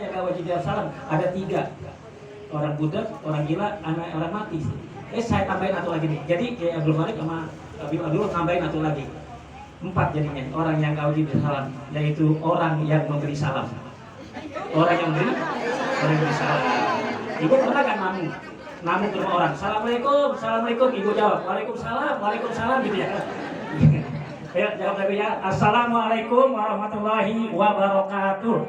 yang gak wajib jawab salam? Ada 3. Orang budak, orang gila, anak orang mati. Saya tambahin satu lagi nih. Jadi Abdul Malik sama Abdul tambahin satu lagi. 4 jadinya orang yang gak wajib salam, yaitu orang yang memberi salam. Orang yang memberi salam. Ibu pernah kan namu ke rumah orang, assalamualaikum, assalamualaikum, ibu jawab, waalaikumsalam, waalaikumsalam gitu ya. Ayo jawab lagi ya, assalamualaikum warahmatullahi wabarakatuh.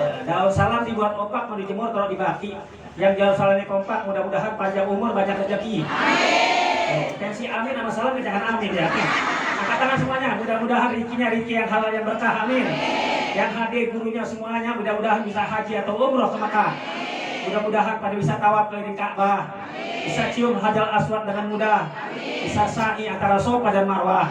Ya, daun salam dibuat opak, mau dijemur kalau dibaki. Yang jawab salamnya kompak, mudah-mudahan panjang umur, banyak rezeki. Tensi amin sama salam jangan amin ya. Angkat tangan semuanya, mudah-mudahan rezekinya rezeki yang halal yang berkah, amin. Yang hadir gurunya semuanya mudah-mudahan bisa haji atau umroh ke Makkah. Mudah-mudahan pada bisa tawaf keliling Ka'bah, bisa cium Hajar Aswad dengan mudah, bisa sa'i antara Safa dan Marwah,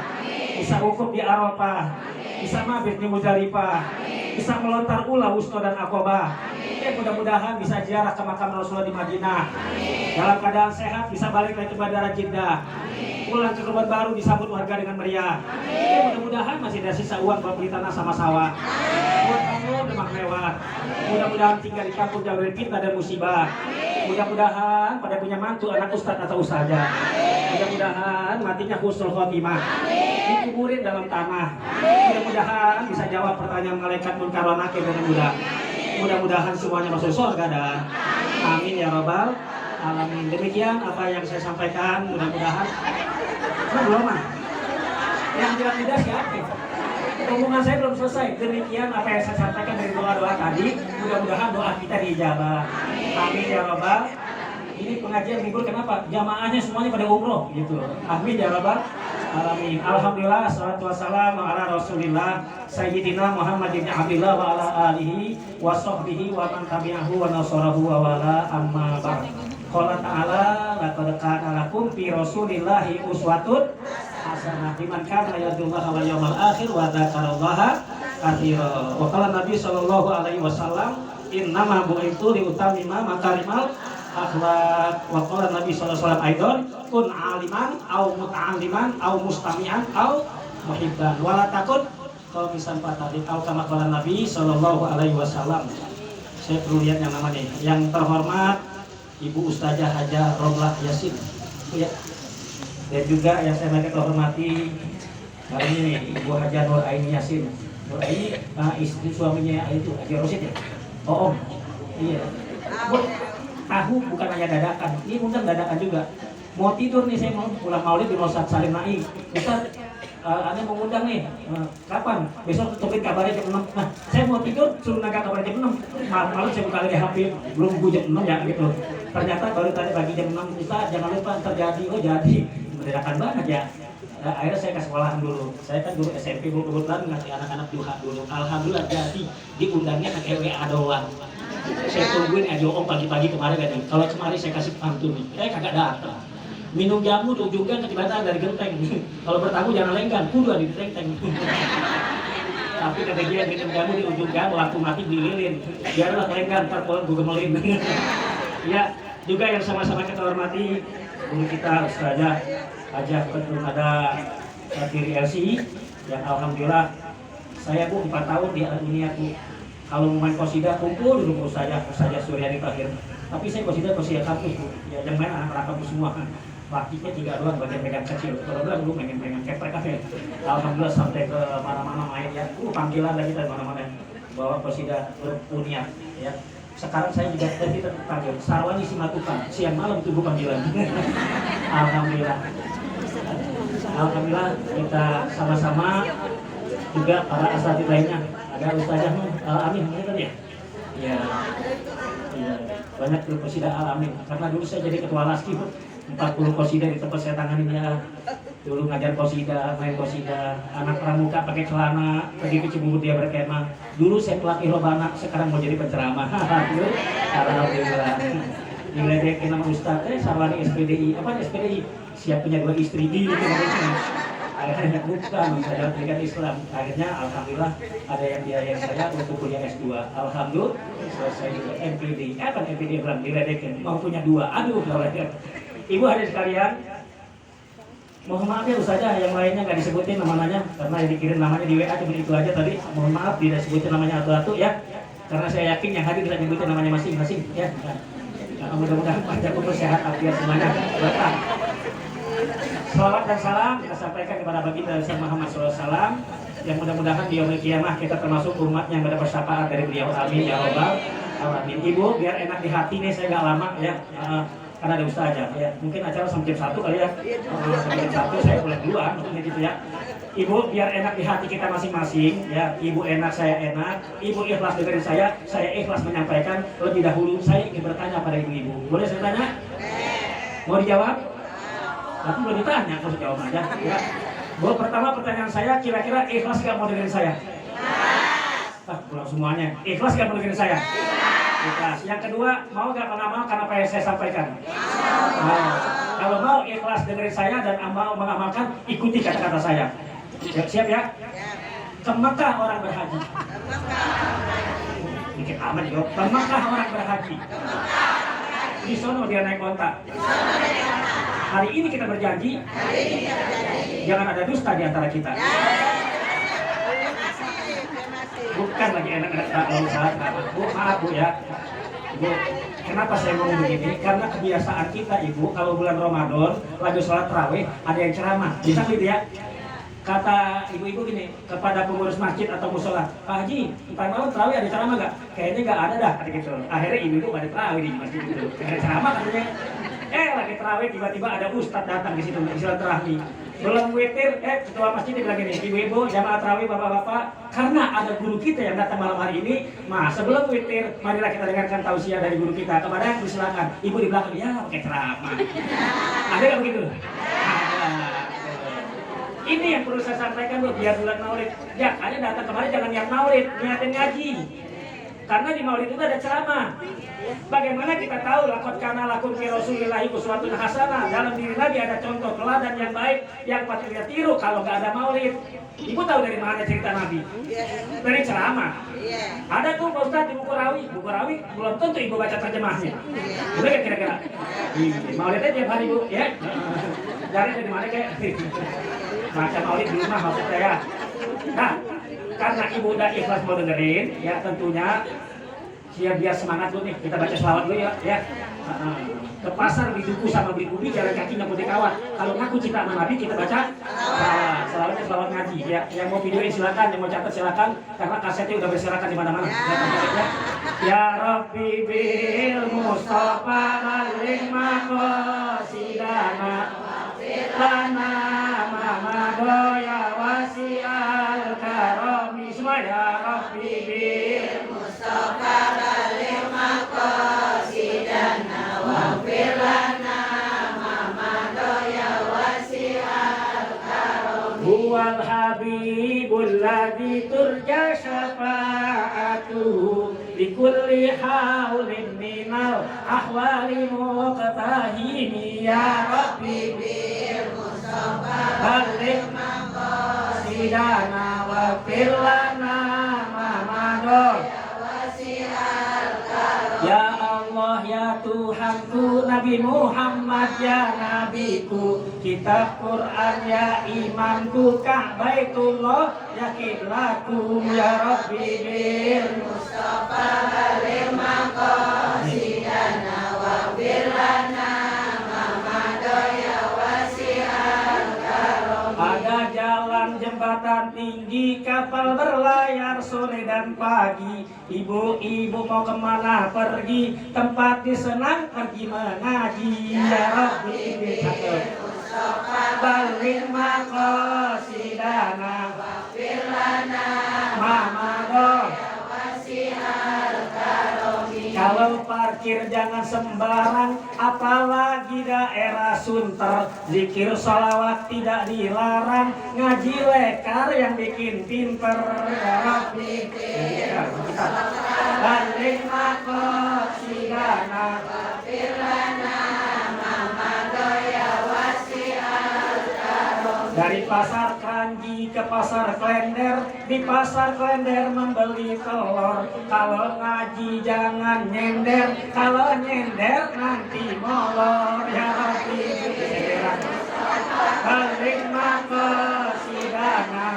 bisa wukuf di Arafah, bisa mabit di Muzdalifah, bisa melontar ula wusta dan Aqabah. Mudah-mudahan bisa ziarah ke makam Rasulullah di Madinah. Dalam keadaan sehat bisa balik lagi ke Bandara Jeddah. Pulang ke Kebun Baru disambut warga dengan meriah. Mudah-mudahan masih ada sisa uang buat beli tanah sama sawah. Buat kamu demam lewat. Mudah-mudahan tinggal di kampung jauh dari fitnah dan musibah. Mudah-mudahan pada punya mantu anak ustadz atau ustazah. Mudah-mudahan matinya husnul khotimah. Dikuburin dalam tanah. Mudah-mudahan bisa jawab pertanyaan malaikat munkar wa nakir dengan mudah. Mudah-mudahan semuanya masuk surga dah. Amin ya rabbal alamin. Demikian apa yang saya sampaikan. Mudah-mudahan belum mah. Yang tidak siapa? Omongan saya belum selesai. Demikian apa yang saya sampaikan dari doa-doa tadi. Mudah-mudahan doa kita diijabah. Amin ya rabbal. Ini pengajian libur kenapa? Jamaahnya semuanya pada umroh gitu. Amin ya rabbal alamin. Alhamdulillah, salatu wassalamu ala Rasulillah Sayyidina Muhammad bin Abdullah wa ala alihi wa sahbihi wa man tabi'ahu wa nasarahu wa wala amma ba'd. Qala ta'ala laqad kana lakum fi Rasulillahi uswatun hasanah liman kana yarjullaha wal yawmal akhir wa dzakarallaha katsira. Wa qala Nabi sallallahu alaihi wasallam innama bu'itsu li utammima makarimal akhlak. Wa qala Nabi sallallahu alaihi wasallam aidan kun aliman au muta'alliman au mustami'an au muhibban wala takut qamisan fatadid au kama qala Nabi sallallahu alaihi wasallam. Saya perlu lihat yang namanya yang terhormat Ibu Ustazah Haja Romlah Yasin ya. Dan juga yang saya sangat hormati kali ini Ibu Haja Nur Aini Yasin. Nur Aini istri suaminya itu Haji Rosid ya. Oh iya. Tahu bukan hanya dadakan, ini undang dadakan juga. Mau tidur nih, saya mau pulang maulid di Ustaz Salim Naim. Ustaz, Anda mau undang nih, kapan? Besok tutupin kabarnya jam 6. Nah, saya mau tidur, suruh naga kabar jam 6. Malam saya buka lagi HP, belum jam 6 ya gitu. Ternyata baru tadi pagi jam 6, Ustaz jangan lupa terjadi, oh jadi. Dadakan banget ya. Akhirnya saya ke sekolahan dulu. Saya kan dulu SMP, kebetulan ngasih anak-anak duha dulu. Alhamdulillah jadi diundangnya ke WA doang. Saya tungguin aja om pagi-pagi kemarin kan nih. Kalau kemarin saya kasih pantun nih, kagak datang. Minum jamu di ujung gang ketibatan dari genteng. Kalau bertamu jangan lenggan, kudu di genteng. Tapi kata dia minum jamu di ujung gang, lampu mati dililin. Biarlah lenggan, ntar pulang gue gemelin. Ya, juga yang sama-sama kita hormati guru kita Ustazah Haja belum ada diri LCI yang alhamdulillah saya Bu 4 tahun di ini aku. Kalau mau main qasidah kumpul dulu Ustazah Suryani terakhir. Tapi saya qasidah kampus Bu. Ya yang main anak-anak kampus semua. Lakinya 3 doang bagian pegang kecil. Kalau dulu pengen keprek kafe. Alhamdulillah sampai ke mana-mana main ya. Panggilan lagi dari mana-mana. Bawa qasidah Unia ya. Sekarang saya juga kita panggil Sarwani Simatupang. Siang malam tunggu panggilan. Alhamdulillah. Alhamdulillah kita sama-sama juga para asatidz lainnya. Ada Ustazah Amin tadi ya? Iya. Iya. Banyak dulu qasidah Amin. Karena dulu saya jadi ketua laski 40 qasidah di tempat saya tanganin ya. Dulu ngajar qasidah, main qasidah, anak pramuka pakai celana, pergi ke Cibubur dia berkemah. Dulu saya pelatih robana, sekarang mau jadi penceramah. Alhamdulillah. Diledekin nama Ustaz, Sarwani SPDI. Apa SPDI? Siap punya 2 istri gitu. Akhirnya bukan, saya pendidikan Islam. Akhirnya alhamdulillah ada yang biayain saya untuk kuliah S2. Alhamdulillah selesai juga MPD. Apa MPD bilang diledekin, mau punya 2. Aduh, Ibu hadirin sekalian, Mohon maaf ya Ustazah, yang lainnya nggak disebutin namanya karena yang dikirim namanya di WA cuma itu aja tadi. Mohon maaf tidak sebutin namanya atu-atu ya. Karena saya yakin yang hadir tidak nyebutin namanya masing-masing ya. Nah, mudah-mudahan panjang umur sehat afiat semuanya. Berkah. Salawat dan salam kita sampaikan kepada baginda Muhammad SAW yang mudah-mudahan di yaumil kiamah kita termasuk umat yang mendapat syafaat dari beliau. Amin ya rabbal alamin. Ibu biar enak di hati nih, saya nggak lama ya. Karena ada Ustazah ya, mungkin acara sampai jam 1 kali ya. Sampai jam 1 saya boleh duluan mungkin gitu ya. Ibu biar enak di hati kita masing-masing ya. Ibu enak, saya enak. Ibu ikhlas dengerin saya ikhlas menyampaikan. Lebih dahulu saya ingin bertanya pada ibu-ibu. Boleh saya tanya? Mau dijawab? Tapi belum ditanya, harus jawab aja ya. Bu, pertama pertanyaan saya, kira-kira ikhlas gak mau dengerin saya? Pulang semuanya. Ikhlas gak mau dengerin saya? Ikhlas. Yang kedua, mau gak mengamalkan apa yang saya sampaikan? Kalau mau ikhlas dengerin saya dan mau mengamalkan, ikuti kata-kata saya. Siap ya? Ke Mekah orang berhaji. Dikit amat ya. Ke Mekah orang berhaji. Di sono dia naik onta. Hari ini kita berjanji, jangan ada dusta di antara kita. Bukan lagi enak-enak saat Bu, maaf Bu ya. Bu, kenapa saya ngomong begini? Karena kebiasaan kita Ibu, kalau bulan Ramadan lagi sholat tarawih ada yang ceramah, bisa gitu ya? Kata ibu-ibu gini kepada pengurus masjid atau musola, Pak Haji, ntar malam tarawih ada ceramah nggak? Kayaknya nggak ada dah, kata gitu. Akhirnya ibu-ibu pada tarawih di masjid itu, ada ceramah katanya. Lagi tarawih tiba-tiba ada ustadz datang di situ, silaturahmi. Belum witir, ketua masjid bilang gini, ibu-ibu, jamaah tarawih, bapak-bapak, karena ada guru kita yang datang malam hari ini, sebelum witir, marilah kita dengarkan tausiah dari guru kita. Kepada yang silakan, ibu di belakang, ya pakai ceramah. Ada nggak begitu? Ada. Ini yang perlu saya sampaikan Bu, biar bulan maulid. Ya, kalian datang kemarin jangan niat maulid, niatin ngaji. Karena di maulid itu ada ceramah. Bagaimana kita tahu lakot kana lakum fi rasulillahi uswatun hasanah, dalam diri Nabi ada contoh teladan yang baik yang patut kita tiru kalau nggak ada maulid. Ibu tahu dari mana cerita Nabi? Dari ceramah. Ada tuh Pak Ustadz di buku rawi belum tentu ibu baca terjemahnya. Boleh nggak kira-kira? Maulidnya tiap hari Bu ya. Cari dari mana kayak? Baca maulid di rumah maksud saya. Nah, karena ibu udah ikhlas mau dengerin, ya tentunya biar semangat dulu nih, kita baca selawat dulu ya. Ke pasar beli duku sama beli ubi, jalan kaki nggak putih kawat. Kalau ngaku cinta sama Nabi, kita baca selawatnya selawat ngaji ya. Yang mau videoin silakan, yang mau catat silakan, karena kasetnya udah berserakan di mana-mana. Ya Rabbi bil Mustafa maling maqasidana lana mamado ya wasi'al karami. Semua ya Rabbi bil Mustafa maling maqasidana waghfir lana mamado ya wasi'al karami. Huwal habibul ladzi turja syafa'atuhu bikulli haulin minal ahwali muqtahimi. Ya Rabbi bil Mustafa baligh maqasidana waghfir lana mamado ya Allah ya Tuhanku, Nabi Muhammad ya Nabiku, kitab Quran ya imamku, Ka'baitullah ya kiblatku. Ya Rabbi bil Mustafa baligh maqasidana waghfir lana mamado ya wasi'al karam. Ada jalan jembatan tinggi, kapal berlayar sore dan pagi. Ibu-ibu mau kemana pergi, tempat disenang pergi mengaji. Ya Rabbi bil Mustafa baligh maqasidana waghfir lana mamado ya wasi'al karami. Kalau parkir jangan sembarang, apalagi daerah Sunter. Zikir sholawat tidak dilarang, ngaji lekar yang bikin pinter. Ya Rabbi baligh maqasidana waghfir lana mamado ya wasi'al karam. Dari pasar Kranji ke pasar Klender, di pasar Klender membeli telur. Kalau ngaji jangan nyender, kalau nyender nanti molor. Ya Rabbi balik makosidana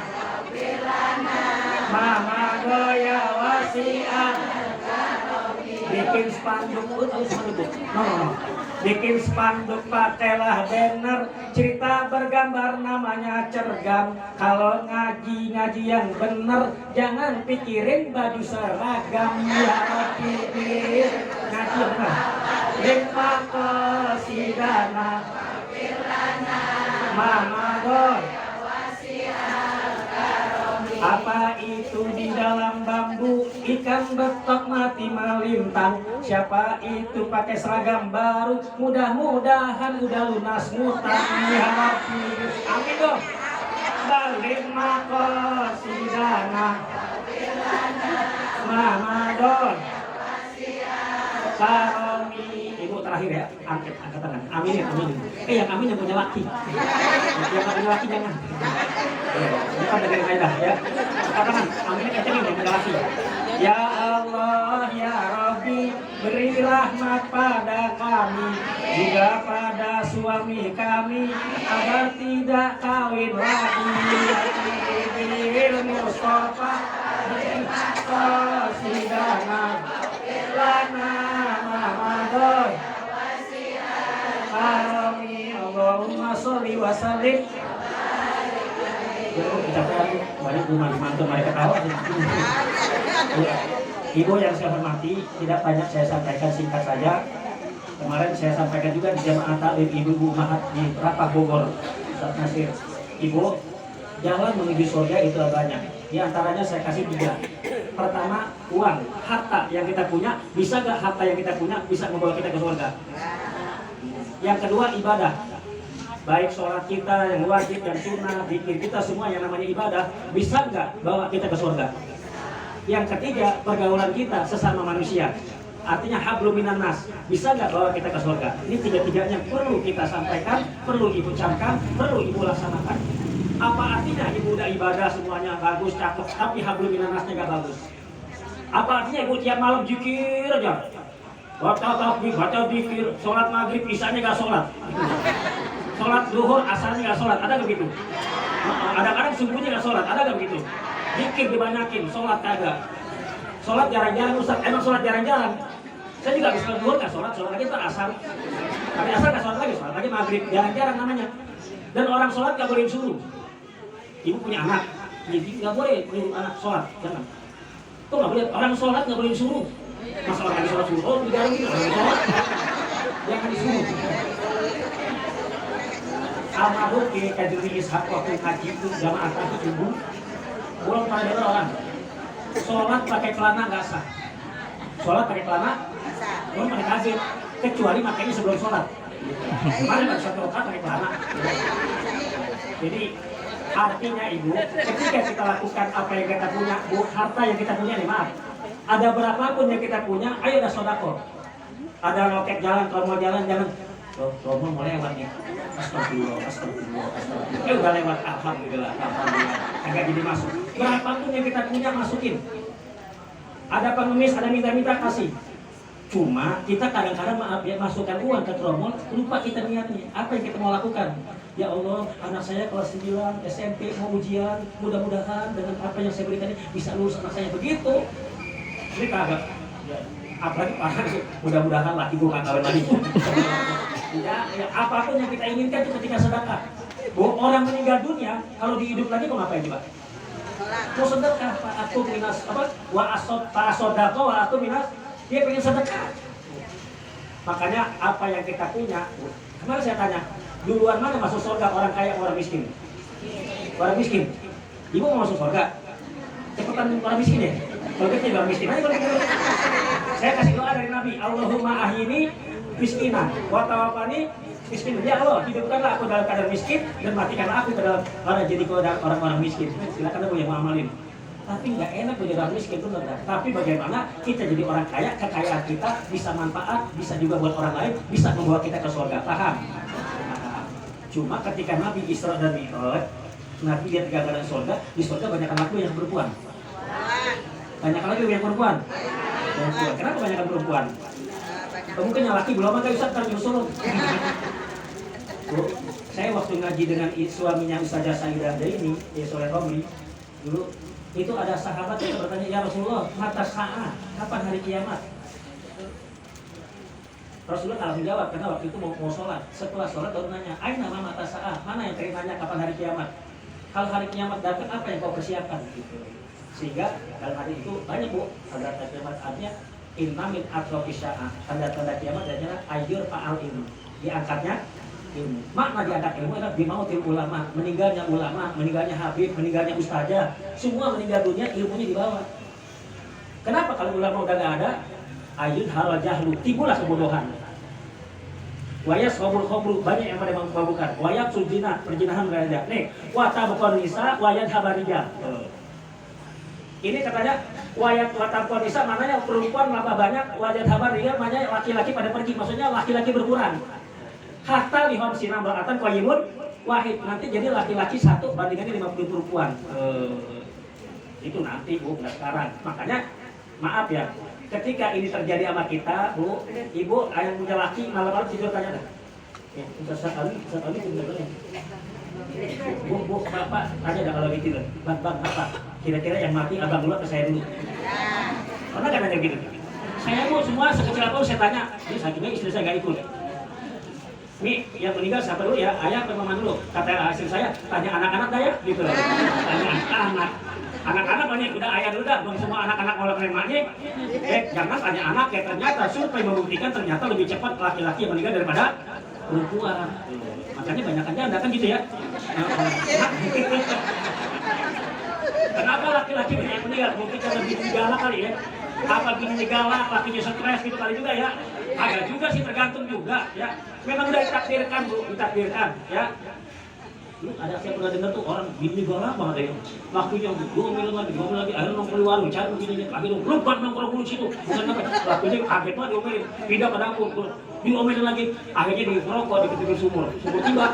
mama goya wasiat bikin spanduk no. Bikin spanduk pakailah banner cerita bergambar namanya cergam. Kalau ngaji yang bener jangan pikirin baju seragam. Ya pikir ngaji yang bener lima kosidana mama goy. Apa itu di dalam bambu ikan betok mati melintang. Siapa itu pakai seragam baru mudah-mudahan udah lunas ngutang. Ya amin dong. Balik makosidana mama don karomi. Ibu terakhir ya, angkat tangan. Amin. Yang amin yang punya laki. Yang punya laki jangan. Bukan dari kaidah ya. Katakan amin kencengin yang punya laki. Ya Allah ya Rabbi, beri rahmat pada kami juga pada suami kami agar tidak kawin lagi. Bil Mustafa Qasidana lana Muhammadoy Amin. Allahumma sholli wa sallim. Banyak rumah mantu mereka tahu. Ibu yang saya hormati, tidak banyak saya sampaikan, singkat saja. Kemarin saya sampaikan juga di jamaah taklim ibu Mahat di Rapah Bogor, Ustaz Nasir. Ibu, jalan menuju surga itu banyak. Di antaranya saya kasih 3. Pertama, uang, harta yang kita punya. Bisa gak harta yang kita punya bisa membawa kita ke surga? Yang kedua, ibadah. Baik sholat kita yang wajib dan sunnah, zikir kita semua yang namanya ibadah, bisa nggak bawa kita ke surga? Yang ketiga, pergaulan kita sesama manusia, artinya hablum minan nas, bisa nggak bawa kita ke surga? Ini 3-tiganya perlu kita sampaikan, perlu ibu camkan, perlu ibu laksanakan. Apa artinya ibu udah ibadah semuanya bagus, cakep, tapi hablum minan nasnya nggak bagus? Apa artinya ibu tiap malam zikir aja, baca tasbih, baca zikir, sholat maghrib, isanya nggak sholat? Sholat zuhur, asarnya nggak sholat, ada nggak begitu? Kadang-kadang subuhnya nggak sholat, ada nggak begitu? Zikir dibanyakin, sholat kagak. Sholat jarang-jarang Ustaz, emang sholat jarang-jarang. Saya juga habis zuhur nggak sholat lagi itu asar. Tapi asar nggak sholat lagi maghrib, jarang-jarang namanya. Dan orang sholat nggak boleh disuruh. Ibu punya anak, jadi nggak boleh menyuruh anak sholat, jangan. Tuh nggak boleh, orang sholat nggak boleh disuruh. Masa orang lagi sholat suruh, oh jarang gitu, orang sholat, jangan disuruh. Almarhum Kiai Kadiri Ishaq waktu haji itu jamaah tadi ibu belum pernah dengar orang sholat pakai celana nggak sah. Sholat pakai celana belum pakai kazir, kecuali makanya sebelum sholat. Kemarin ada 1 rakaat pakai celana. Jadi artinya ibu, ketika kita lakukan apa yang kita punya, bu, harta yang kita punya nih, maaf, ada berapapun yang kita punya, ayo dah sodako. Ada loket jalan, tromol jalan, jangan tromol mulai lewat nih. Astagfirullah. Udah lewat, alhamdulillah. Agak jadi masuk. Berapapun yang kita punya masukin. Ada pengemis, ada minta-minta kasih. Cuma kita kadang-kadang maaf ya masukkan uang ke tromol, lupa kita niatnya. Apa yang kita mau lakukan? Ya Allah, anak saya kelas 9 SMP mau ujian, mudah-mudahan dengan apa yang saya berikan ini bisa lulus anak saya begitu. Ini kagak. Apalagi parah, mudah-mudahan laki gue gak kawin lagi. Ya, apapun yang kita inginkan itu ketika sedekah. Orang meninggal dunia, kalau dihidup lagi kok ngapain coba? Mau sedekah, atau minas apa? Wa sodako wa atau minas, dia pengen sedekah. Makanya apa yang kita punya, kemarin saya tanya, duluan mana masuk surga, orang kaya orang miskin? Orang miskin. Ibu mau masuk surga? Cepetan orang miskin ya? Kalau kita orang miskin aja kalau gitu. Saya kasih doa dari Nabi, Allahumma ahyini miskinan, wa tawaffani miskinan. Ya Allah, hidupkanlah aku dalam keadaan miskin dan matikanlah aku dalam keadaan jadi orang-orang miskin. Silakan aku yang mau amalin. Tapi nggak enak menjadi orang miskin, benar kan? Tapi bagaimana kita jadi orang kaya, kekayaan kita bisa manfaat, bisa juga buat orang lain, bisa membawa kita ke surga. Paham? Cuma ketika Nabi Isra dan Mi'raj, Nabi lihat gambaran surga, di surga banyak laki yang perempuan. Banyak lagi yang perempuan. Kenapa banyak perempuan? Mungkin yang laki belum ada bisa ntar nyusul. Saya waktu ngaji dengan suaminya Ustazah Saidah ini, ya Soleh Romli, dulu itu ada sahabat yang bertanya, ya Rasulullah, mata sa'ah, kapan hari kiamat? Rasulullah tak langsung jawab, karena waktu itu mau sholat. Setelah sholat baru nanya, aina ma mata sa'ah, mana yang tadi nanya kapan hari kiamat? Kalau hari kiamat datang, apa yang kau persiapkan? Gitu. Sehingga dalam hari itu banyak bu, tanda-tanda kiamat artinya inna min atrofis sa'ah, tanda-tanda kiamat adalah ayyur fa'al ilmu, diangkatnya ilmu. Makna diangkat ilmu adalah bimautil ulama, meninggalnya habib, meninggalnya ustazah, semua meninggal dunia, ilmunya dibawa. Kenapa kalau ulama udah gak ada? Ayun haral jahlu, timbullah kebodohan. Wayas khamul khamru, banyak yang pada mabukkan. Wayat sujina, perjinahan berada. Nih, watabukon nisa, wayat habarija. Ini katanya wayat watabukon nisa, maknanya perempuan tambah banyak, wayat habarija, maknanya laki-laki pada pergi, maksudnya laki-laki berkurang. Hatta lihom sinam beratan qayimun wahid, nanti jadi laki-laki satu bandingannya 50 perempuan. Itu nanti bu, nggak sekarang. Makanya maaf ya, ketika ini terjadi sama kita bu, ibu yang punya laki malam-malam tidur tanya dah. Ya, sekali tidur tanya. Bu, bapak tanya dah kalau gitu. Bang, apa? Kira-kira yang mati abang dulu ke saya dulu. Pernah kan nanya gitu? Saya bu semua sekecil apa saya tanya. Ini sakitnya istri saya nggak ikut. Ini yang meninggal siapa dulu ya? Ayah atau mama dulu? Kata hasil saya, tanya anak-anak dah ya, gitu. Tanya anak. Anak-anak banyak, udah ayah dulu dah, belum semua anak-anak mau laporin emaknya. Jangan tanya anak, ya ternyata survei membuktikan ternyata lebih cepat laki-laki yang meninggal daripada perempuan. Makanya banyak janda kan gitu ya. Kenapa laki-laki banyak meninggal? Mungkin karena bini galak kali ya. Apa bini galak, lakinya stres gitu kali juga ya. Agak juga sih, tergantung juga ya. Memang udah ditakdirkan bu, ditakdirkan ya. Ada saya pernah dengar tuh orang bini galak banget ya. Waktunya diomelin lagi, akhirnya nongkrong di warung, cari bininya, lagi lupa nongkrong dulu situ. Bukan apa, waktunya kaget banget diomelin, pindah ke dapur, diomelin lagi, akhirnya dirokok di pinggir sumur tiba.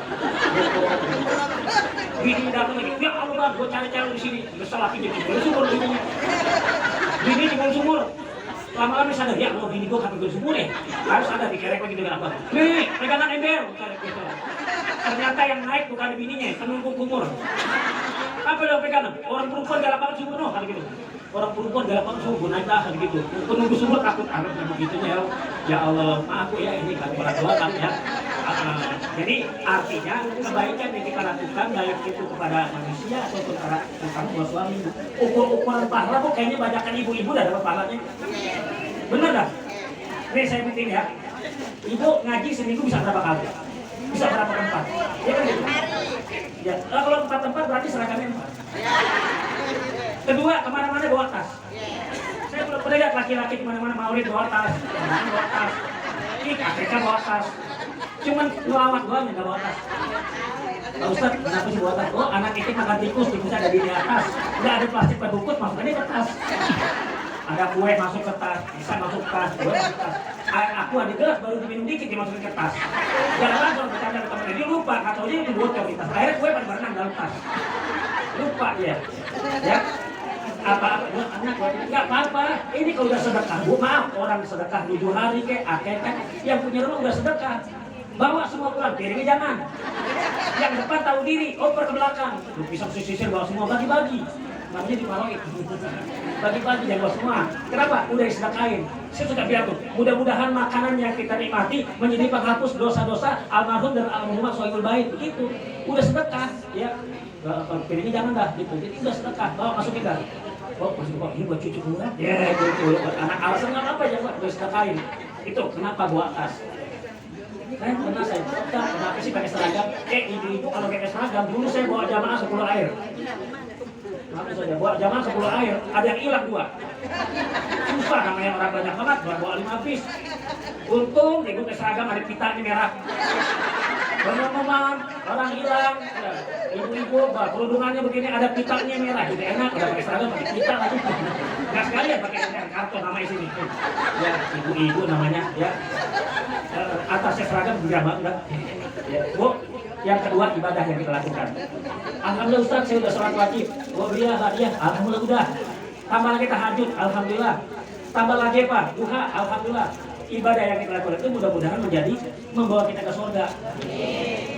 Bini datang lagi, ya Allah bang, gue cari-cari di sini, besar lagi di sumur bininya. Bini di sumur. Lama-lama sadar, ya Allah bini gue kapal sumur ya. Harus sadar, dikerek lagi dengan apa. Nih, pegangan ember. Ternyata yang naik bukan bininya, penunggu kumur. Apa yang pegangan? Orang perempuan galak banget sumur, no, kan gitu. Orang perempuan galak banget sumur, naik dah, kan gitu. Penunggu sumur takut, anak yang begitunya. Ya Allah, maaf ya, ini kan orang tua kan ya. Jadi artinya kebaikan yang kita lakukan baik itu kepada manusia ataupun terutama buat suami. Ukur-ukuran pahala kok kayaknya banyakan ibu-ibu dah dapat pahalanya. Bener dah. Nih saya bikin ya. Ibu ngaji seminggu bisa berapa kali? Bisa berapa tempat? Ya kan gitu. Ya, kalau 4 tempat berarti seragamnya 4. Kedua, kemana-mana bawa tas. Saya pernah lihat laki-laki kemana-mana maulid bawa tas, bawa tas. Ini Afrika bawa tas. Cuman ngelawat doang yang gak bawa tas. Pak Ustaz, kenapa sih bawa tas? Oh, anak itu makan tikusnya ada di atas. Nggak ada plastik berbungkus, masuknya ke tas. Ada kue masuk ke tas, bisa masuk tas, kue masuk tas. Aku ada gelas baru diminum dikit dimasukin ke tas. Jangan langsung bercanda ke temennya, dia lupa, atau dia itu bocor di tas. Akhirnya kue pada berenang dalam tas. Lupa dia. Ya. Apa-apa, anak nggak apa-apa. Ini kalau udah sedekah, bu maaf, orang sedekah 7 hari kayak akekah, yang punya rumah udah sedekah. Bawa semua pulang, piringnya jangan. Yang depan tahu diri, oper ke belakang. Lu bisa sisir bawa semua, bagi-bagi. Namanya diparoin. Bagi-bagi jangan bawa semua. Kenapa? Udah disedekahin. Saya sudah bilang tuh, mudah-mudahan makanan yang kita nikmati menjadi penghapus dosa-dosa almarhum dan almarhumah Sohibul Bait. Begitu. Udah sedekah, ya. Piringnya jangan dah, gitu. Jadi udah sedekah, bawa masukin dah. Oh, ini buat cucu gua. Ya, gitu. Buat anak alasan nggak apa-apa ya, Pak. Udah sedekahin. Itu kenapa bawa tas? Pernah saya kota, kenapa sih pakai seragam? Ibu kalau pakai seragam, dulu saya bawa jamaah 10 air. Maaf saja, bawa jamaah 10 air, ada yang hilang 2. Susah namanya orang banyak banget, bawa 5 piece. Untung ibu pakai seragam ada pitanya merah. Teman-teman, orang hilang. Ibu-ibu, kerudungannya begini ada pitanya merah, gitu enak. Udah pakai seragam pakai pita lagi. Nggak sekalian pakai karton nama sini. Ya, ibu-ibu namanya, ya. Atasnya seragam juga enggak. Ya, Bu, yang kedua ibadah yang kita lakukan. Alhamdulillah Ustaz, saya udah sholat wajib. Oh iya, hadiah, alhamdulillah udah. Tambah lagi tahajud, alhamdulillah. Tambah lagi apa? Duha, alhamdulillah. ibadah yang kita lakukan itu mudah-mudahan menjadi membawa kita ke surga.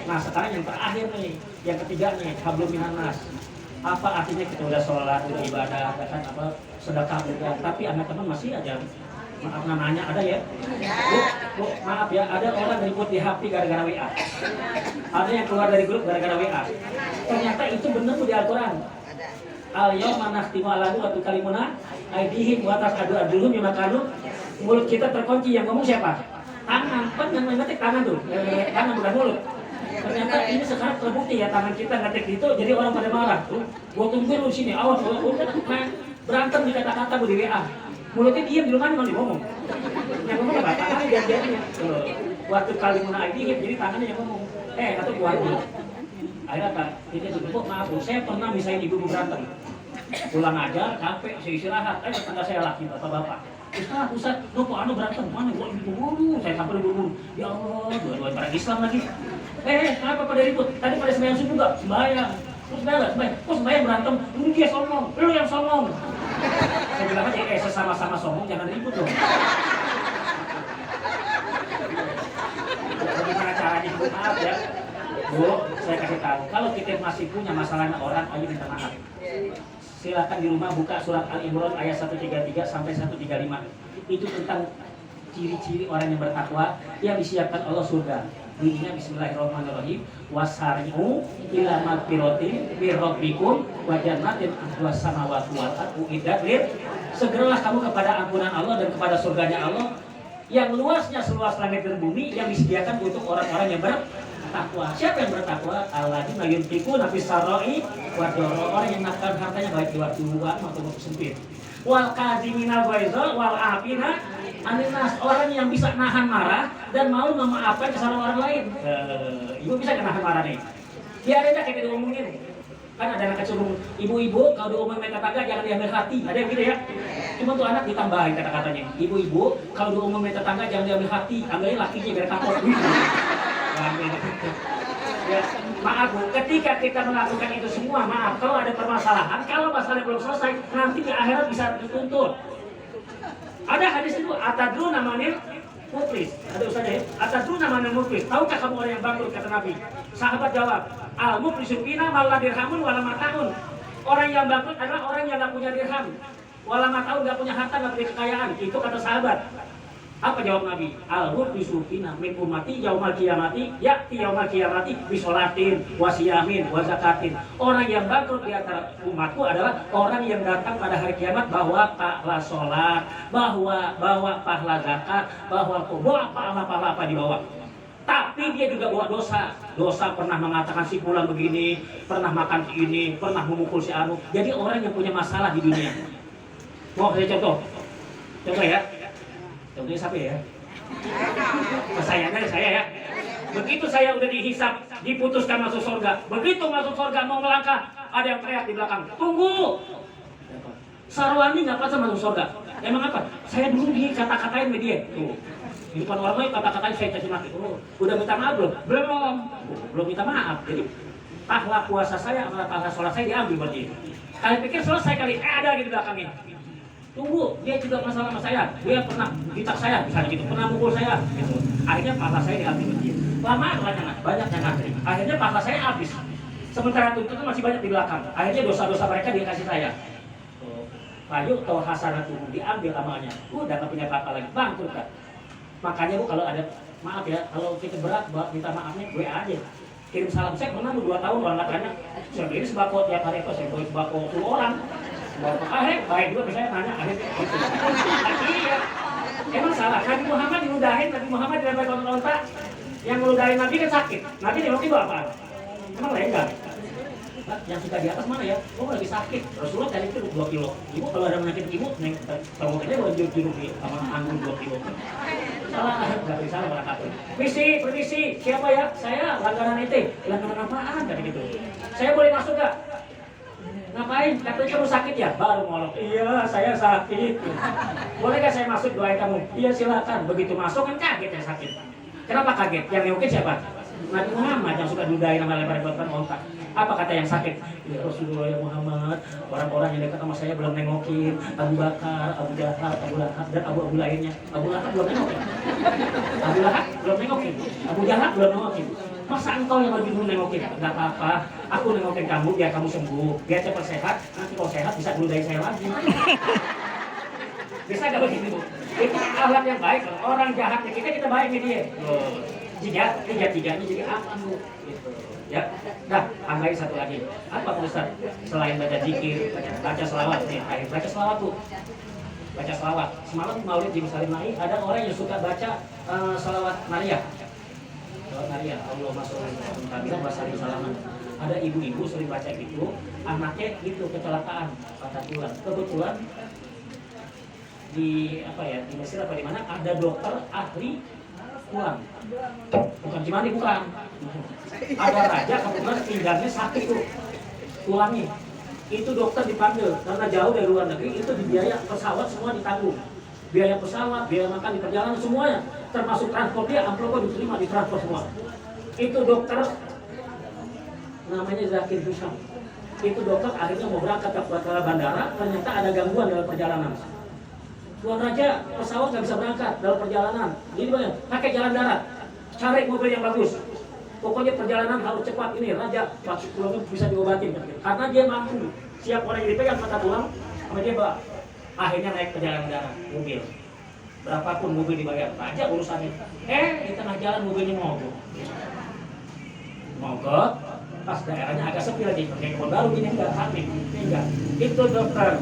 Nah sekarang yang terakhir nih, yang ketiga nih, hablum minan nas. Apa artinya kita udah sholat, udah ibadah, kan apa sedekah juga, tapi anak teman masih aja, maaf namanya ada ya, bu, maaf ya, ada orang ribut di HP gara-gara WA, ada yang keluar dari grup gara-gara WA. Ternyata itu benar tuh di Al-Quran. Al-yawma nakhtimu ala kalimuna aydihim wa tas'adu makanu. Mulut kita terkunci, yang ngomong siapa? Tangan, kan yang ngetik tangan tuh, tangan bukan mulut. Ternyata ini sekarang terbukti ya, tangan kita ngetik itu, jadi orang pada marah. Gua tungguin lu sini, awas, udah main berantem di kata-kata gua di WA. Mulutnya diam di rumahnya malah ngomong. Yang ngomong apa? Tangannya gantiannya. Waktu kalimuna aydihim, jadi tangannya yang ngomong. Kata keluarga. Akhirnya Pak, ini juga maaf bu, saya pernah misahin ibu berantem. Pulang aja, capek, saya istirahat. Tetangga saya laki, bapak-bapak. Ustaz, lu kok berantem? Mana gua ibu saya sampai buru-buru. Ya Allah, dua-dua para Islam lagi. Kenapa pada ribut? Tadi pada sembahyang subuh gak? Sembahyang. Terus sembahyang. Kok sembahyang berantem? Lu dia sombong, lu yang sombong. Saya bilang aja, sesama-sama sombong jangan ribut dong. Bagaimana caranya? Maaf ya. Bu, saya kasih tahu, kalau kita masih punya masalah dengan orang, ayo minta maaf. Silakan di rumah buka surat Al-Imran ayat 133 sampai 135. Itu tentang ciri-ciri orang yang bertakwa yang disiapkan Allah surga. Bunyinya Bismillahirrahmanirrahim. Wasari'u ila magfiratin mir rabbikum wa jannatin arduhas samawati wal ardu uiddat lil. Segeralah kamu kepada ampunan Allah dan kepada surganya Allah yang luasnya seluas langit dan bumi, yang disediakan untuk orang-orang yang bertakwa. Siapa yang bertakwa? Alladzina yunfiquna fis sarra'i wad dharra, orang yang nafkahkan hartanya baik di waktu luang maupun waktu sempit. Wal kadhimina ghaidza wal afina 'anil nas, orang yang bisa nahan marah dan mau memaafkan kesalahan orang lain. Ibu bisa nahan marah nih. Biarin aja kayak diomongin. Kan ada anak kecil ibu-ibu kalau diomongin tetangga jangan diambil hati. Ada yang gitu ya. Cuma tuh anak ditambahin kata-katanya. Ibu-ibu kalau diomongin tetangga jangan diambil hati. Ambilin lakinya biar kapok. Ya, maaf bu, ketika kita melakukan itu semua, maaf, kalau ada permasalahan, kalau masalahnya belum selesai, nanti di akhirat bisa dituntut. Ada hadis itu, atadru namanya muflis. Ada ustaznya ya, atadru namanya muflis. Tahukah kamu orang yang bangkrut, kata Nabi? Sahabat jawab, al muflisu fina malah dirhamun wala mataun. Orang yang bangkrut adalah orang yang gak punya dirham, wala mataun, gak punya harta, gak punya kekayaan. Itu kata sahabat. Apa jawab Nabi? Al-muflisu fina min ummati yaumal qiyamati ya'ti yaumal qiyamati bisolatin wasiyamin wazakatin. Orang yang bangkrut di antara umatku adalah orang yang datang pada hari kiamat bahwa pahala sholat, bahwa pahala zakat, bahwa pahala apa dibawa. Tapi dia juga bawa dosa. Dosa pernah mengatakan si fulan begini, pernah makan si ini, pernah memukul si anu. Jadi orang yang punya masalah di dunia. Mau saya contoh? Contoh ya. Contohnya siapa ya? Sayangnya saya ya. Begitu saya udah dihisap, diputuskan masuk surga. Begitu masuk surga mau melangkah, ada yang teriak di belakang, tunggu. Sarwani nggak pas masuk surga. Emang apa? Saya dulu dikata-katain sama dia. Tuh. Di depan orang lain kata-katain saya caci maki. Udah minta maaf belum? Belum minta maaf. Jadi pahala puasa saya sama pahala sholat saya diambil buat dia. Kalian pikir selesai kali? Ada lagi di belakangnya. Tunggu, dia juga masalah sama saya. Dia pernah ditak saya, misalnya gitu, pernah mukul saya, gitu. Akhirnya pahala saya diambil dia. Lama banyak yang ngantri. Akhirnya pahala saya habis. Sementara tuntutan masih banyak di belakang. Akhirnya dosa-dosa mereka dia kasih saya. Ayo atau hasanatu diambil amalnya. Udah nggak punya apa-apa lagi, bangkrut kan. Makanya bu kalau ada maaf ya, kalau kita berat minta maafnya gue aja. Kirim salam, saya pernah 2 tahun orang katanya saya beli sembako tiap hari apa, saya beli sembako 10 orang. Baik juga misalnya nanya akhirnya gitu. Iya. Emang salah, Nabi Muhammad diludahin, Nabi Muhammad dilempar onta. Yang ngeludahin Nabi kan sakit. Nabi nengok itu apaan? Emang lenggang? Yang suka di atas mana ya? Oh lagi sakit. Rasulullah tadi itu 2 kilo. Ibu kalau ada penyakit ibu, tahu aja bawa jeruk sama anggur 2 kilo. Salah, nggak bisa barakatuh. Permisi, siapa ya? Saya langganan itu. Langganan apaan? Tadi gitu. Saya boleh masuk gak? Ngapain? Katanya kamu sakit ya? Baru ngolok. Iya, saya sakit. Boleh gak saya masuk doain kamu? Iya silakan. Begitu masuk kan kaget ya sakit. Kenapa kaget? Yang nengokin siapa? Nabi Muhammad yang suka dudain sama lebar-lebarkan otak. Apa kata yang sakit? Ya Rasulullah ya Muhammad, orang-orang yang dekat sama saya belum nengokin Abu Bakar, Abu Jahal, Abu Lahab, dan Abu lainnya. Abu Lahab belum nengokin. Abu Lahab belum nengokin. Abu Jahal belum nengokin. Masa engkau yang lebih dulu nengokin? Enggak apa-apa, aku nengokin kamu biar kamu sembuh, biar cepat sehat. Nanti kalau sehat bisa dudain saya lagi. Bisa gak begitu? Itu akhlak yang baik. Orang jahatnya kita baik dia. Tiga-tiganya jadi aman gitu. Ya. Nah, tambahin satu lagi. Apa Pak Ustaz? Selain baca zikir, baca selawat nih, baca selawat tuh. Baca selawat. Semalam Maulid di Musalim Naik ada orang yang suka baca selawat Maria. Selawat Maria. Allahumma sholli ala Muhammad salaman. Ada ibu-ibu sering baca itu, anaknya itu kecelakaan patah tulang. Kebetulan di di Mesir apa di mana ada dokter ahli tulang, bukan Cimandi, bukan, ada raja kebetulan pinggangnya sakit tuh tulangnya, itu dokter dipanggil karena jauh dari luar negeri, itu di biaya pesawat semua ditanggung, biaya pesawat, biaya makan di perjalanan semuanya, termasuk transport dia, amplopnya diterima di transport semua. Itu dokter namanya Zakir Hisham, itu dokter akhirnya mau berangkat ke bandara, ternyata ada gangguan dalam perjalanan. Tuan Raja, pesawat nggak bisa berangkat dalam perjalanan. Jadi banyak, pakai jalan darat. Cari mobil yang bagus. Pokoknya perjalanan harus cepat ini. Raja, patah tulangnya bisa diobatin. Karena dia mampu. Siap orang yang dipegang patah tulang, sama dia bawa. Akhirnya naik ke jalan darat, mobil. Berapapun mobil dibayar. Raja urusannya. Di tengah jalan mobilnya mogok. Mogok. Pas daerahnya agak sepi lagi. Pakai kebun baru ini enggak. Itu dokter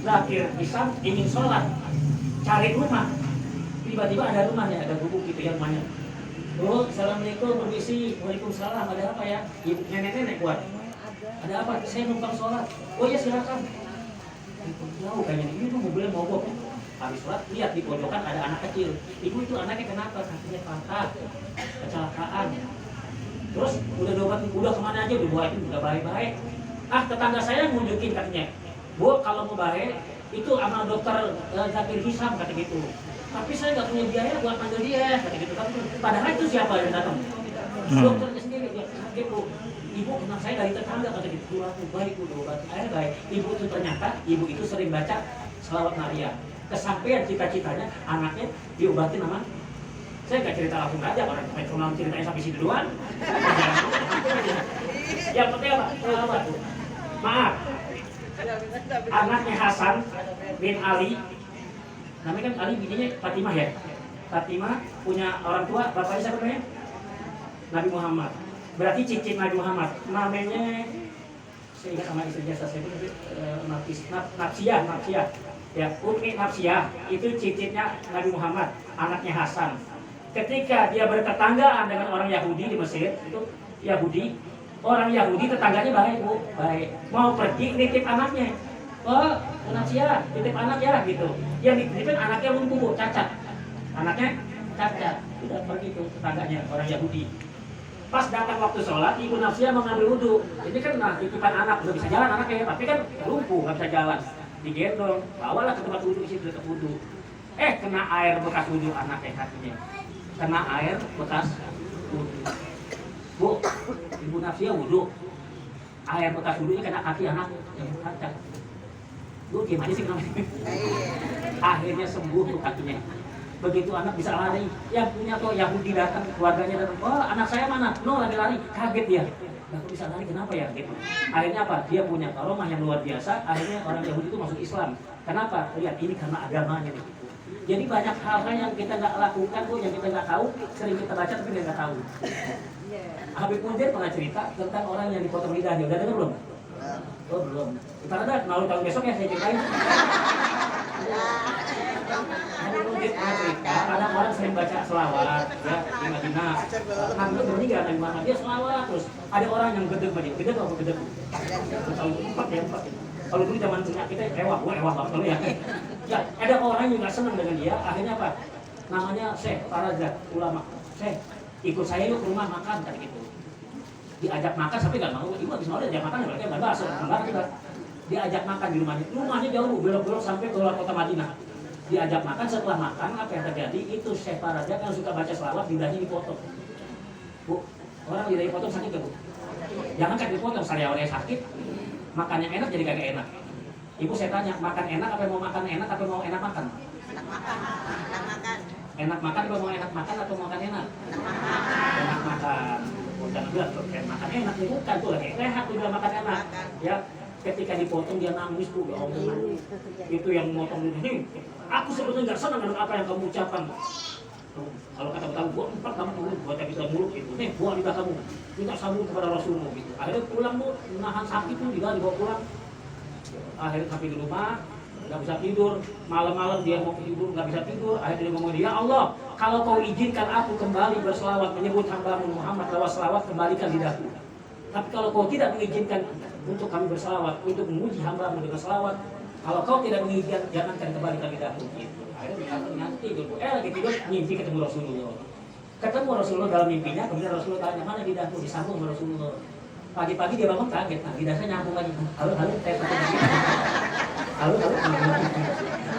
Zakir Hisham ingin sholat. Cari rumah, tiba-tiba ada rumahnya, ada gubuk gitu yang rumahnya. Oh, assalamualaikum, permisi, waalaikumsalam, ada apa ya? Ibu nenek-nenek kuat. Ada apa? Saya numpang sholat. Oh ya silakan. Tahu kayaknya ini tuh mobilnya mogok. Habis sholat, lihat di pojokan ada anak kecil. Ibu itu anaknya kenapa? Kakinya patah, kecelakaan. Terus udah diobatin, udah kemana aja, dibawain, udah baik-baik. Tetangga saya ngunjukin katanya, Bu, kalau mau baik itu sama dokter Zakir Hisham kata gitu. Tapi saya nggak punya biaya buat panggil dia kata gitu. Padahal itu siapa yang datang? Dokternya sendiri dia sakit Bu. Ibu kenal saya dari tetangga kata gitu. Aku baik udah obat air baik. Ibu itu ternyata ibu itu sering baca selawat Maria. Kesampaian cita-citanya anaknya diobatin sama. Saya nggak cerita langsung aja orang cuma ceritanya sampai situ doang. Yang penting apa? Selawat Bu. Maaf. Anaknya Hasan bin Ali, namanya kan Ali, bininya Fatimah ya. Fatimah punya orang tua, bapaknya siapa namanya? Nabi Muhammad. Berarti cicit Nabi Muhammad. Namanya saya ingat sama istrinya saya itu Nafsiyah. Ya, Umi Nafsiyah itu cicitnya Nabi Muhammad, anaknya Hasan. Ketika dia bertetanggaan dengan orang Yahudi di Mesir, itu Yahudi. Orang Yahudi tetangganya baik Bu, baik. Mau pergi nitip anaknya. Oh, Nafsiyah, titip anak ya gitu. Yang dititipin anaknya lumpuh Bu, cacat. Anaknya cacat. Udah pergi tuh tetangganya orang Yahudi. Pas datang waktu sholat, Ibu Nafsiyah mengambil wudhu. Ini kan titipan anak, udah bisa jalan anaknya, tapi kan lumpuh, nggak bisa jalan. Digendong, bawalah ke tempat wudhu, situ dekat wudhu. Kena air bekas wudhu anaknya kakinya. Kena air bekas wudhu. Bu, Ibu Nafsiyah wudhu, air bekas wudhunya kena kaki anak yang cacat. Bu, gimana sih namanya? Akhirnya sembuh tuh kakinya. Begitu anak bisa lari, yang punya tuh Yahudi datang, keluarganya datang. Oh, anak saya mana? No, lagi lari. Kaget dia. Aku bisa lari kenapa ya? Gitu. Akhirnya apa? Dia punya karomah yang luar biasa. Akhirnya orang Yahudi itu masuk Islam. Kenapa? Lihat, ini karena agamanya nih. Jadi banyak hal-hal yang kita nggak lakukan, Bu, yang kita nggak tahu, sering kita baca tapi nggak tahu. Habib Munzir pernah cerita tentang orang yang dipotong lidahnya. Udah dengar belum? Oh belum. Kita ada, mau tahun besok ya saya ceritain. Habib Munzir pernah cerita, ada orang sering baca selawat ya di Madinah. Hampir meninggal Nabi Muhammad, dia selawat terus. Ada orang yang gedeg Madinah, gedeg apa gedeg? Tahun 4 ya 4. Kalau dulu zaman punya kita ewah banget dulu ya. Ya, ada orang yang nggak senang dengan dia, akhirnya apa? Namanya Syekh Farazat, ulama. Syekh, ikut saya yuk ke rumah makan tadi gitu. Diajak makan sampai nggak mau. Ibu habis makan diajak makan berarti nggak bahas, enggak kita. Diajak makan di rumahnya. Rumahnya jauh, belok-belok sampai ke luar kota Madinah. Diajak makan, setelah makan apa yang terjadi? Itu Syekh Farazat yang suka baca selawat lidahnya dipotong. Bu, Orang lidah dipotong sakit gak Bu? Jangan kan dipotong, sariawannya sakit, makan yang enak jadi kagak enak. Ibu saya tanya, makan enak apa mau makan enak apa mau enak makan? Enak makan. Enak makan. Enak makan apa mau enak makan atau mau makan enak? Enak makan. Enak makan. Bukan bilang tuh makan enak, itu bukan tuh lagi rehat udah makan enak. Ya, ketika dipotong dia nangis Bu, ya Allah. Itu yang motong ini. Aku sebetulnya nggak senang dengan apa yang kamu ucapkan. Kalau kata kamu, buat empat kamu dulu, buat yang bisa mulut gitu. Nih, buang di kamu. Minta sabun kepada Rasulullah gitu. Akhirnya pulang Bu, menahan sakit tuh, dibawa pulang. Akhirnya sampai di rumah, nggak bisa tidur. Malam-malam dia mau tidur, nggak bisa tidur. Akhirnya dia ngomong, ya Allah, kalau kau izinkan aku kembali berselawat, menyebut hambamu Muhammad lewat selawat, kembalikan lidahku. Tapi kalau kau tidak mengizinkan untuk kami berselawat, untuk memuji hambamu dengan selawat, kalau kau tidak mengizinkan, jangankan kembalikan lidahku. Gitu. Akhirnya nanti tidur, lagi tidur, mimpi ketemu Rasulullah. Ketemu Rasulullah dalam mimpinya, kemudian Rasulullah tanya, mana lidahku? Disambung sama Rasulullah. Pagi-pagi dia bangun kaget, nah lidahnya nyambung lagi. Halo, saya pakai lagi. Halo.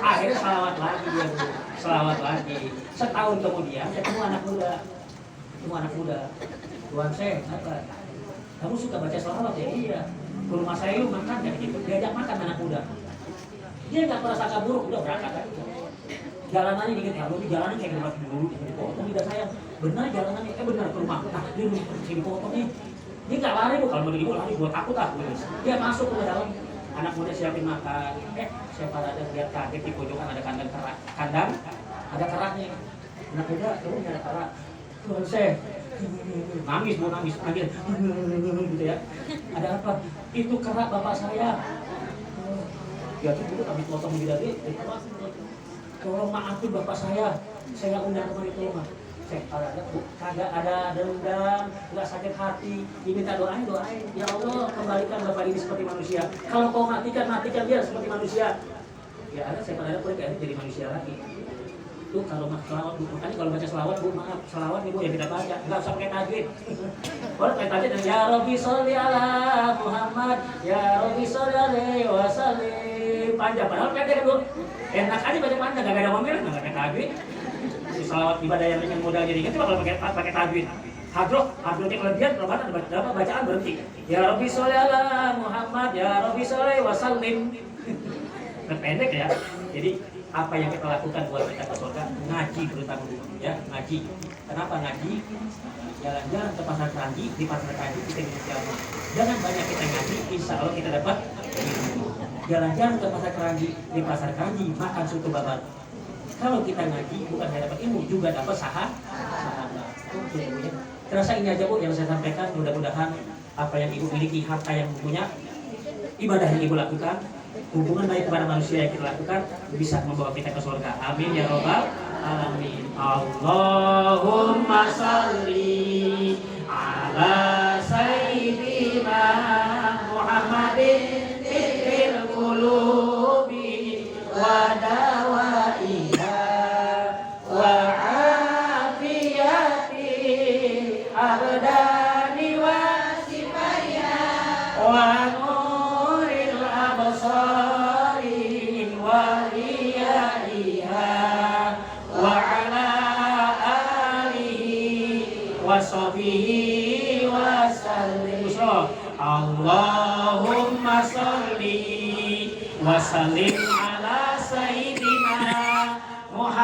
Akhirnya selawat lagi dia, Bu. Selawat lagi. Setahun kemudian ketemu anak muda. Tuan saya, apa? Kamu suka baca selawat ya? Iya. Ke rumah saya yuk makan ya gitu. Diajak makan anak muda. Dia nggak merasa buruk, udah berangkat aja. Jalanannya dikit, ya, lebih jalannya kayak lewat dulu, dipotong lidah saya. Benar jalanannya, benar ke rumah. Nah, dia dipotong nih. Dia nggak lari Bu, kalau mau dibuat lari, buat takut ah. Dia masuk ke dalam, anak muda siapin makan. Siapa ada lihat kaget di pojokan ada kandang kerak. Kandang, ada keraknya. Anak muda, ini ada kerak. Tuhan saya, nangis Bu, nangis. Gitu ya. Ada apa? Itu kerak bapak saya. Ya tuh dulu habis potong lidah dia, tolong maafin bapak saya undang kemari tolong. Kagak ada dendam, nggak sakit hati, diminta doain, ya Allah kembalikan bapak ini seperti manusia. Kalau kau matikan dia seperti manusia. Ya ada saya pada boleh kayak jadi manusia lagi. Tuh kalau selawat Bu, makanya kalau baca selawat Bu, maaf selawat Ibu yang kita baca, nggak usah pakai tajwid. Boleh pakai tajwid dan ya Rabbi sholli ala Muhammad, ya Rabbi sholli alaihi wasallim. Panjang padahal pendek kan Bu. Enak aja baca panjang, nggak ada ngomel, nggak pakai tajwid. Selawat ibadah yang modal jadi kan cuma kalau pakai tajwid. Hadrohnya kelebihan kalau ada bacaan berhenti. Ya Rabbi sholli ala Muhammad, ya Rabbi sholli wasallim. Pendek ya. Jadi apa yang kita lakukan buat kita ke surga? Ngaji terutama ya, ngaji. Kenapa ngaji? Jalan-jalan ke pasar Keranji, di pasar Keranji kita bisa jalan. Jangan banyak kita ngaji, insya Allah kita dapat. Jalan-jalan ke pasar Keranji, di pasar Keranji makan soto babat. Kalau kita ngaji bukan hanya dapat ilmu, juga dapat sahabat. Terasa ini aja Bu yang saya sampaikan. Mudah-mudahan apa yang Ibu miliki, harta yang punya, ibadah yang Ibu lakukan, hubungan baik kepada manusia yang kita lakukan bisa membawa kita ke surga. Amin ya robbal alamin. Allahumma sholli ala sayyidina Muhammadin fil qulubi wa dawaiha wa afiyati abdani wa sifaya wa nuril absari wa riyaiha wa ala alihi wa sahbihi wa sallim. Allahumma sholli wa sallim